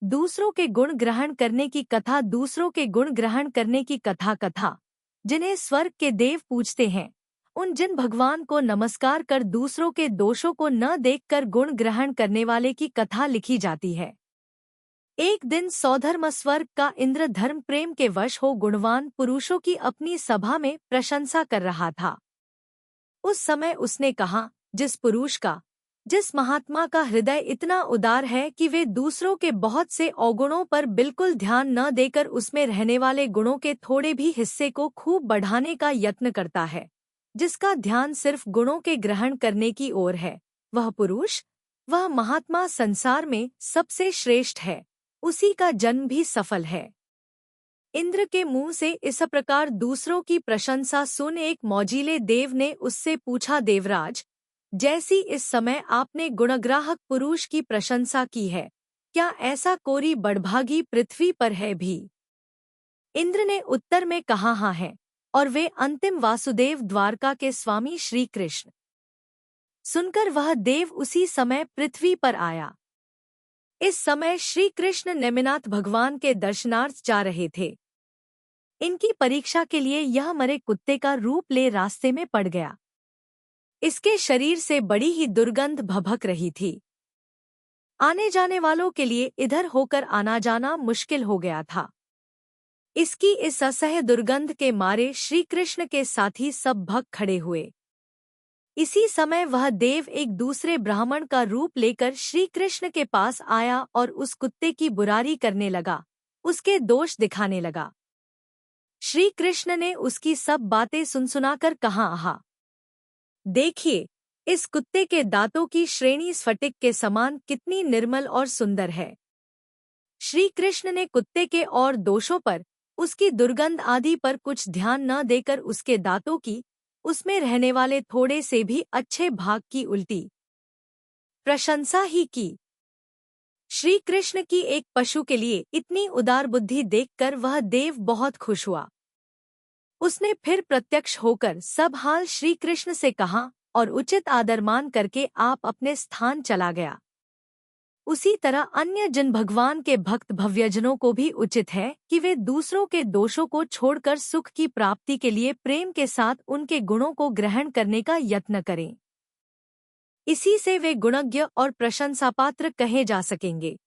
दूसरों के गुण ग्रहण करने की कथा। दूसरों के गुण ग्रहण करने की कथा जिन्हें स्वर्ग के देव पूजते हैं, उन जिन भगवान को नमस्कार कर दूसरों के दोषों को न देखकर गुण ग्रहण करने वाले की कथा लिखी जाती है। एक दिन सौधर्म स्वर्ग का इंद्र धर्म प्रेम के वश हो गुणवान पुरुषों की अपनी सभा में प्रशंसा कर रहा था। उस समय उसने कहा, जिस पुरुष का, जिस महात्मा का हृदय इतना उदार है कि वे दूसरों के बहुत से अवगुणों पर बिल्कुल ध्यान न देकर उसमें रहने वाले गुणों के थोड़े भी हिस्से को खूब बढ़ाने का यत्न करता है, जिसका ध्यान सिर्फ गुणों के ग्रहण करने की ओर है, वह पुरुष, वह महात्मा संसार में सबसे श्रेष्ठ है, उसी का जन्म भी सफल है। इंद्र के मुंह से इस प्रकार दूसरों की प्रशंसा सुन एक मौजीले देव ने उससे पूछा, देवराज, जैसी इस समय आपने गुणग्राहक पुरुष की प्रशंसा की है, क्या ऐसा कोई बड़भागी पृथ्वी पर है भी? इंद्र ने उत्तर में कहा, हाँ है, और वे अंतिम वासुदेव द्वारका के स्वामी श्री कृष्ण। सुनकर वह देव उसी समय पृथ्वी पर आया। इस समय श्री कृष्ण नेमिनाथ भगवान के दर्शनार्थ जा रहे थे। इनकी परीक्षा के लिए यह मरे कुत्ते का रूप ले रास्ते में पड़ गया। इसके शरीर से बड़ी ही दुर्गंध भभक रही थी। आने जाने वालों के लिए इधर होकर आना जाना मुश्किल हो गया था। इसकी इस असह्य दुर्गंध के मारे श्री कृष्ण के साथी सब भग खड़े हुए। इसी समय वह देव एक दूसरे ब्राह्मण का रूप लेकर श्री कृष्ण के पास आया और उस कुत्ते की बुराई करने लगा, उसके दोष दिखाने लगा। श्री कृष्ण ने उसकी सब बातें सुनसुनाकर कहा, आहा, देखिए, इस कुत्ते के दांतों की श्रेणी स्फटिक के समान कितनी निर्मल और सुंदर है। श्री कृष्ण ने कुत्ते के और दोषों पर, उसकी दुर्गंध आदि पर कुछ ध्यान न देकर उसके दांतों की, उसमें रहने वाले थोड़े से भी अच्छे भाग की उल्टी प्रशंसा ही की। श्री कृष्ण की एक पशु के लिए इतनी उदार बुद्धि देखकर वह देव बहुत खुश हुआ। उसने फिर प्रत्यक्ष होकर सब हाल श्री कृष्ण से कहा और उचित आदरमान करके आप अपने स्थान चला गया। उसी तरह अन्य जिन भगवान के भक्त भव्यजनों को भी उचित है कि वे दूसरों के दोषों को छोड़कर सुख की प्राप्ति के लिए प्रेम के साथ उनके गुणों को ग्रहण करने का यत्न करें। इसी से वे गुणज्ञ और प्रशंसापात्र कहे जा सकेंगे।